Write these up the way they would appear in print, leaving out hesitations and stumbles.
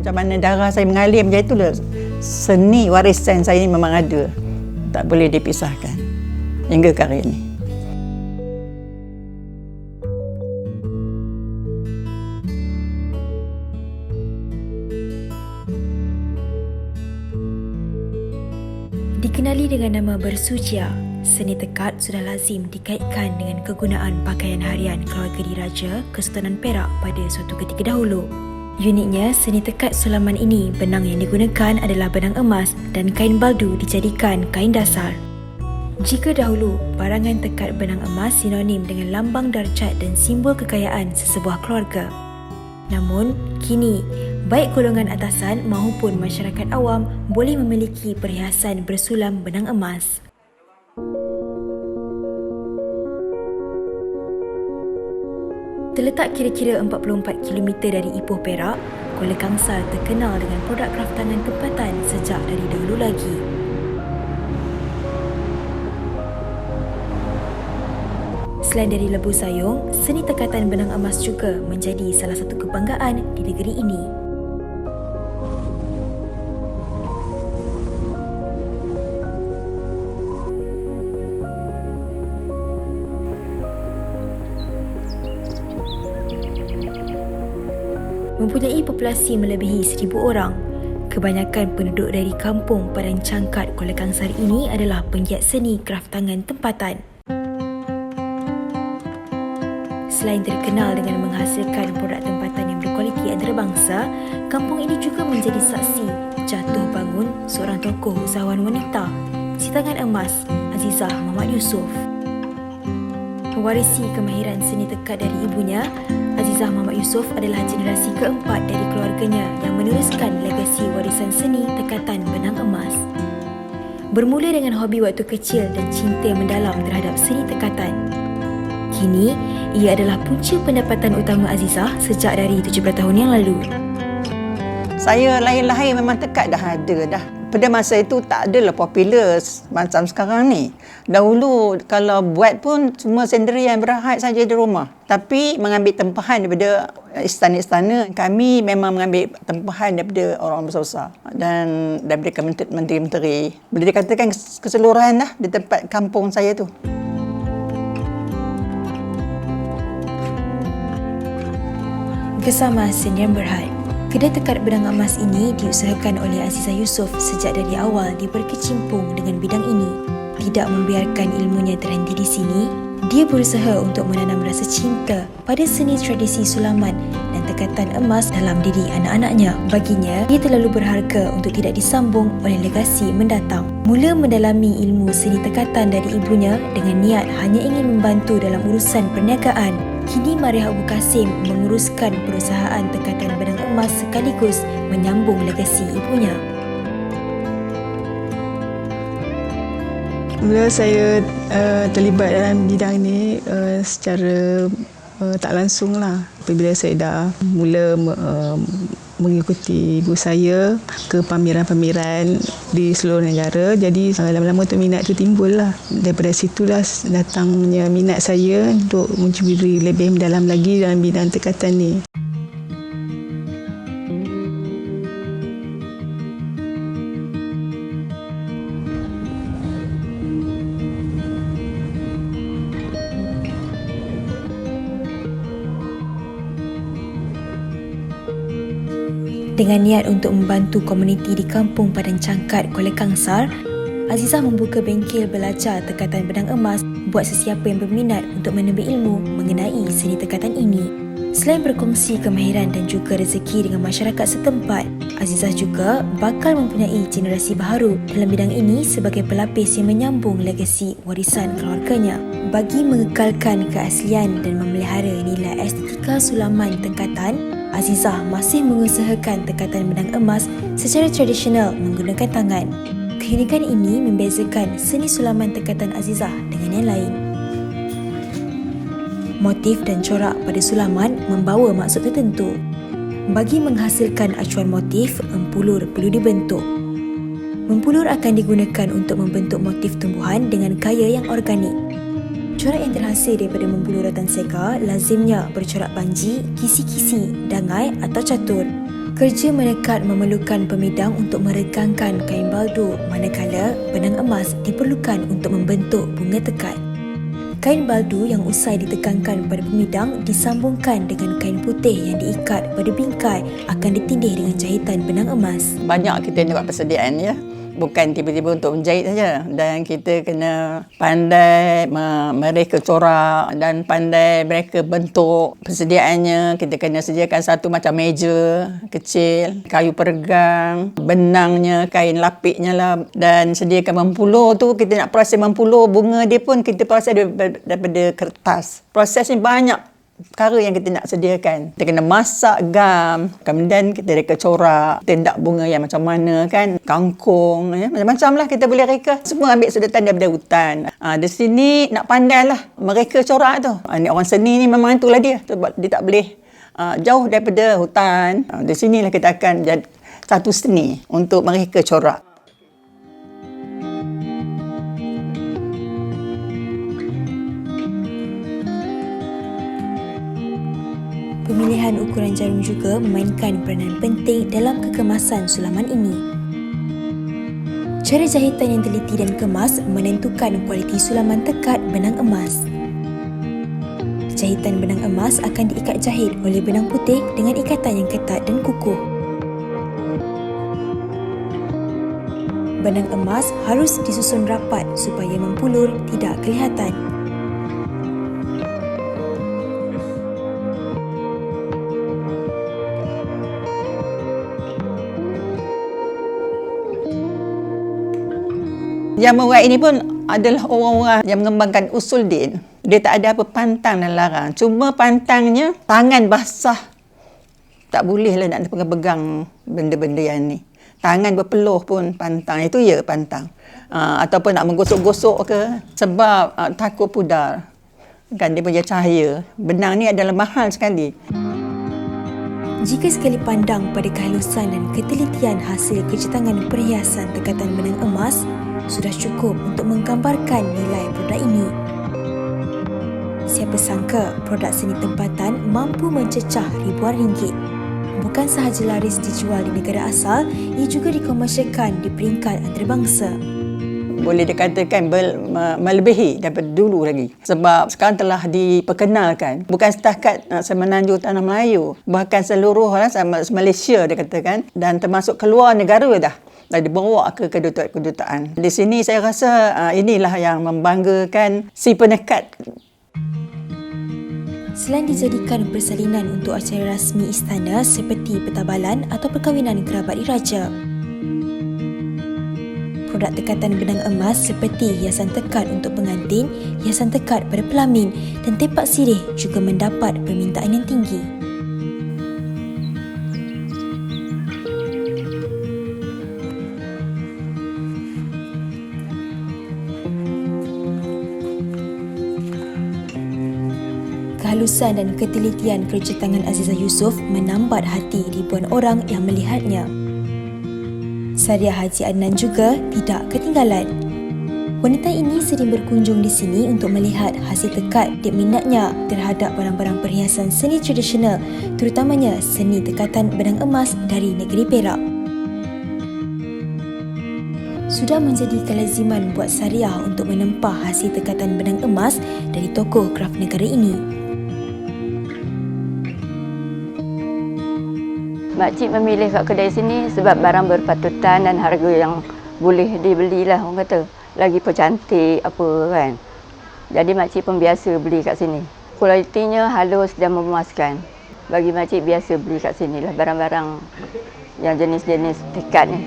Macam mana darah saya mengalir macam itulah. Seni warisan saya ni memang ada. Tak boleh dipisahkan hingga ke hari ini. Dikenali dengan nama bersucia, seni tekad sudah lazim dikaitkan dengan kegunaan pakaian harian keluarga diraja Kesultanan Perak pada suatu ketika dahulu. Uniknya, seni tekad sulaman ini benang yang digunakan adalah benang emas dan kain baldu dijadikan kain dasar. Jika dahulu, barangan tekad benang emas sinonim dengan lambang darjat dan simbol kekayaan sesebuah keluarga. Namun, kini, baik golongan atasan maupun masyarakat awam boleh memiliki perhiasan bersulam benang emas. Terletak kira-kira 44 km dari Ipoh Perak, Kuala Kangsar terkenal dengan produk kraftangan tempatan sejak dari dahulu lagi. Selain dari Lebuh Sayong, seni tekatan benang emas juga menjadi salah satu kebanggaan di negeri ini. Mempunyai populasi melebihi 1,000 orang, kebanyakan penduduk dari kampung Padang Cangkat Kuala Kangsar ini adalah penggiat seni kraftangan tempatan. Selain terkenal dengan menghasilkan produk tempatan yang berkualiti antarabangsa, kampung ini juga menjadi saksi jatuh bangun seorang tokoh usahawan wanita, si tangan emas Azizah Muhammad Yusof. Mewarisi kemahiran seni tekad dari ibunya, Azizah Muhammad Yusof adalah generasi keempat dari keluarganya yang meneruskan legasi warisan seni tekatan benang emas. Bermula dengan hobi waktu kecil dan cinta mendalam terhadap seni tekatan, kini ia adalah punca pendapatan utama Azizah sejak dari 17 tahun yang lalu. Saya lahir-lahir memang tekad dah ada dah. Pada masa itu tak adalah popular macam sekarang ni. Dahulu kalau buat pun cuma sendirian berhad saja di rumah. Tapi mengambil tempahan daripada istana-istana. Kami memang mengambil tempahan daripada orang besar-besar dan daripada menteri-menteri. Boleh dikatakan keseluruhan dah di tempat kampung saya tu. Bersama Sdn Berhad, kedai tekad benang emas ini diusahakan oleh Azizah Yusof sejak dari awal dia berkecimpung dengan bidang ini. Tidak membiarkan ilmunya terhenti di sini, dia berusaha untuk menanam rasa cinta pada seni tradisi sulaman dan tekatan emas dalam diri anak-anaknya. Baginya, ia terlalu berharga untuk tidak disambung oleh legasi mendatang. Mula mendalami ilmu seni tekatan dari ibunya dengan niat hanya ingin membantu dalam urusan perniagaan. Kini Mariah Abu Kasim menguruskan perusahaan tekatan benang emas sekaligus menyambung legasi ibunya. Mula saya terlibat dalam bidang ni secara tak langsung lah. Apabila saya dah mula mengikuti ibu saya ke pameran-pameran di seluruh negara, jadi lama-lama tu minat tu timbul lah. Daripada situlah datangnya minat saya untuk mencuburi lebih mendalam lagi dalam bidang tekatan ni. Dengan niat untuk membantu komuniti di kampung Padang Cangkat Kuala Kangsar, Azizah membuka bengkel belajar tekatan benang emas buat sesiapa yang berminat untuk menambah ilmu mengenai seni tekatan ini. Selain berkongsi kemahiran dan juga rezeki dengan masyarakat setempat, Azizah juga bakal mempunyai generasi baharu dalam bidang ini sebagai pelapis yang menyambung legasi warisan keluarganya. Bagi mengekalkan keaslian dan memelihara nilai estetika sulaman tekatan, Azizah masih mengusahakan tekatan benang emas secara tradisional menggunakan tangan. Keunikan ini membezakan seni sulaman tekatan Azizah dengan yang lain. Motif dan corak pada sulaman membawa maksud tertentu. Bagi menghasilkan acuan motif, empulur perlu dibentuk. Mempulur akan digunakan untuk membentuk motif tumbuhan dengan gaya yang organik. Corak yang terhasil daripada mempulur rotan seka lazimnya bercorak banji, kisi-kisi, dangai atau catur. Kerja menekat memerlukan pemidang untuk meregangkan kain baldu, manakala benang emas diperlukan untuk membentuk bunga tekad. Kain baldu yang usai ditegangkan pada pemidang disambungkan dengan kain putih yang diikat pada bingkai akan ditindih dengan jahitan benang emas. Banyak kita nak buat persediaan ya. Bukan tiba-tiba untuk menjahit saja. Dan kita kena pandai mereka corak dan pandai mereka bentuk persediaannya. Kita kena sediakan satu macam meja kecil, kayu peregang, benangnya, kain lapiknya lah. Dan sediakan mempulur tu, kita nak proses mempulur bunga dia pun kita proses daripada kertas. Proses ni banyak perkara yang kita nak sediakan. Kita kena masak gam, kemudian kita reka corak, tendak bunga yang macam mana kan, kangkung, ya, macam-macam lah kita boleh reka. Semua ambil sudutan daripada hutan. Di sini nak pandai lah mereka corak tu. Ni orang seni ni memang itulah dia. Sebab dia tak boleh jauh daripada hutan. Di sinilah kita akan jadi satu seni untuk mereka corak. Pemilihan ukuran jarum juga memainkan peranan penting dalam kekemasan sulaman ini. Cara jahitan yang teliti dan kemas menentukan kualiti sulaman tekad benang emas. Jahitan benang emas akan diikat jahit oleh benang putih dengan ikatan yang ketat dan kukuh. Benang emas harus disusun rapat supaya mempulur tidak kelihatan. Yang membuat ini pun adalah orang-orang yang mengembangkan usul din. Dia tak ada apa pantang dan larang. Cuma pantangnya tangan basah. Tak bolehlah nak pegang benda-benda yang ni. Tangan berpeluh pun pantang. Itu ya pantang. Ataupun nak menggosok-gosok ke. Sebab takut pudar. Kan dia punya cahaya. Benang ni adalah mahal sekali. Jika sekali pandang pada kehalusan dan ketelitian hasil kerja tangan perhiasan tekatan benang emas, sudah cukup untuk menggambarkan nilai produk ini. Siapa sangka produk seni tempatan mampu mencecah ribuan ringgit. Bukan sahaja laris dijual di negara asal, ia juga dikomersialkan di peringkat antarabangsa. Boleh dikatakan melebihi daripada dulu lagi. Sebab sekarang telah diperkenalkan. Bukan setakat semenanjung tanah Melayu. Bahkan seluruh Malaysia dikatakan. Dan termasuk keluar negara dah dibawa ke kedutaan. Di sini saya rasa inilah yang membanggakan si penekat. Selain dijadikan persalinan untuk acara rasmi istana seperti pertabalan atau perkahwinan kerabat diraja, produk tekatan benang emas seperti hiasan tekad untuk pengantin, hiasan tekad pada pelamin dan tempat sirih juga mendapat permintaan yang tinggi. Kehalusan dan ketelitian kerja tangan Azizah Yusof menambat hati ribuan orang yang melihatnya. Sariah Haji Adnan juga tidak ketinggalan. Wanita ini sering berkunjung di sini untuk melihat hasil tekad dan minatnya terhadap barang-barang perhiasan seni tradisional, terutamanya seni tekatan benang emas dari negeri Perak. Sudah menjadi kelaziman buat Sariah untuk menempah hasil tekatan benang emas dari tokoh kraf negara ini. Makcik memilih kat kedai sini sebab barang berpatutan dan harga yang boleh dibeli lah orang kata. Lagi pun cantik apa kan. Jadi makcik pun biasa beli kat sini. Kualitinya halus dan memuaskan. Bagi makcik biasa beli kat sini lah barang-barang yang jenis-jenis tekad ni.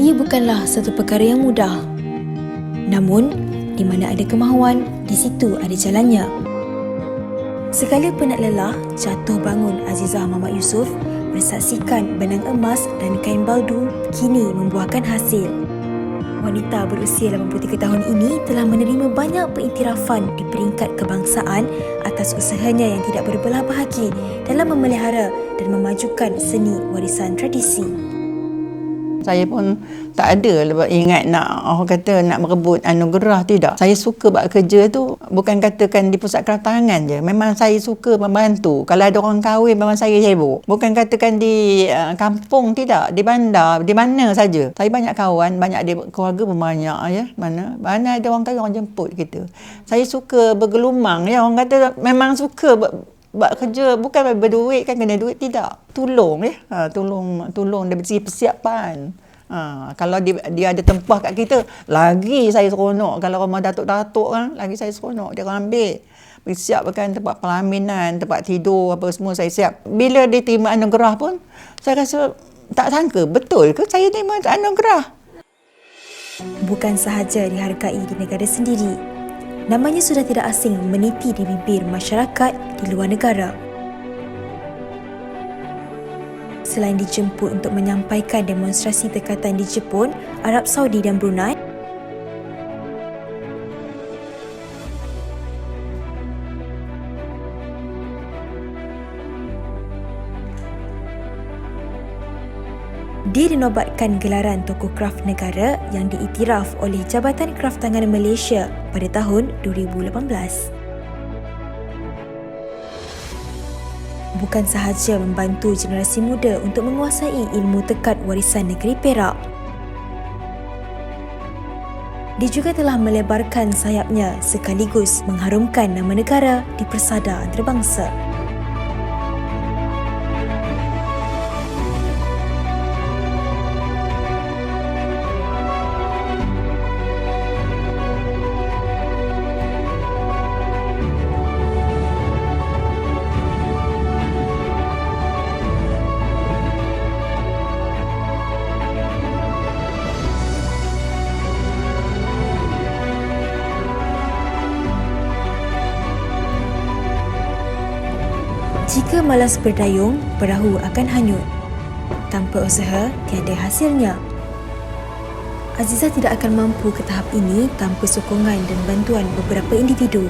Ia bukanlah satu perkara yang mudah. Namun, di mana ada kemahuan, di situ ada jalannya. Segala penat lelah, jatuh bangun Azizah Mamat Yusof bersaksikan benang emas dan kain baldu kini membuahkan hasil. Wanita berusia 83 tahun ini telah menerima banyak pengiktirafan di peringkat kebangsaan atas usahanya yang tidak berbelah bahagi dalam memelihara dan memajukan seni warisan tradisi. Saya pun tak ada ingat nak orang kata nak merebut anugerah, tidak. Saya suka buat kerja tu bukan katakan di pusat keratangan je. Memang saya suka membantu. Kalau ada orang kahwin memang saya sibuk. Bukan katakan di kampung, tidak, di bandar, di mana saja. Saya banyak kawan, banyak keluarga pun banyak ya. Mana ada orang kahwin, orang jemput kita. Saya suka bergelumang ya, orang kata memang suka buat kerja, bukan berduit kan, kena duit, tidak. Tolong ya. Tolong dari segi persiapan. Kalau dia ada tempah kat kita, lagi saya seronok. Kalau rumah datuk-datuk kan, lagi saya seronok. Dia akan ambil, siapkan tempat pelaminan, tempat tidur, apa semua saya siap. Bila dia terima anugerah pun, saya rasa tak sangka, betul ke saya terima anugerah? Bukan sahaja dihargai di negara sendiri, namanya sudah tidak asing meniti di bibir masyarakat di luar negara. Selain dijemput untuk menyampaikan demonstrasi tekatan di Jepun, Arab Saudi dan Brunei, dia dinobatkan gelaran tokoh kraf negara yang diiktiraf oleh Jabatan Kraftangan Malaysia pada tahun 2018. Bukan sahaja membantu generasi muda untuk menguasai ilmu tekad warisan negeri Perak, dia juga telah melebarkan sayapnya sekaligus mengharumkan nama negara di persada antarabangsa. Jika malas berdayung, perahu akan hanyut. Tanpa usaha, tiada hasilnya. Azizah tidak akan mampu ke tahap ini tanpa sokongan dan bantuan beberapa individu.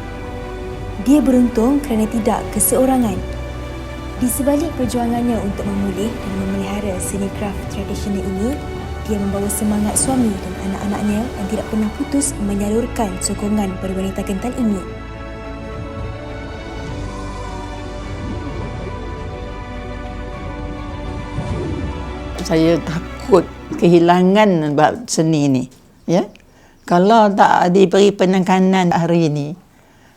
Dia beruntung kerana tidak keseorangan. Di sebalik perjuangannya untuk memulih dan memelihara seni kraft tradisional ini, dia membawa semangat suami dan anak-anaknya yang tidak pernah putus menyalurkan sokongan pada wanita gental ini. Saya takut kehilangan bab seni ni, ya. Kalau tak diberi penekanan hari ini,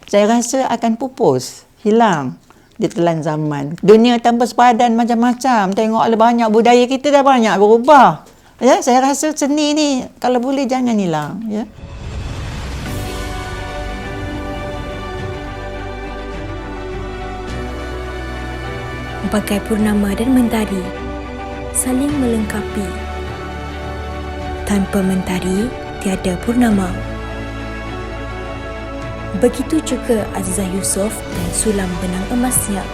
saya rasa akan pupus, hilang di telan zaman. Dunia tanpa sepadan macam-macam. Tengoklah banyak budaya kita dah banyak berubah. Ya, saya rasa seni ni kalau boleh jangan hilang, ya. Bagai purnama dan mentari, saling melengkapi. Tanpa mentari, tiada purnama. Begitu juga Azizah Yusof dan sulam benang emasnya.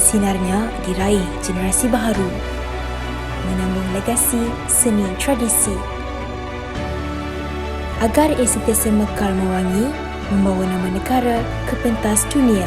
Sinarnya diraih generasi baharu, menyambung legasi seni tradisi. Agar ia sentiasa mekar mewangi, membawa nama negara ke pentas dunia.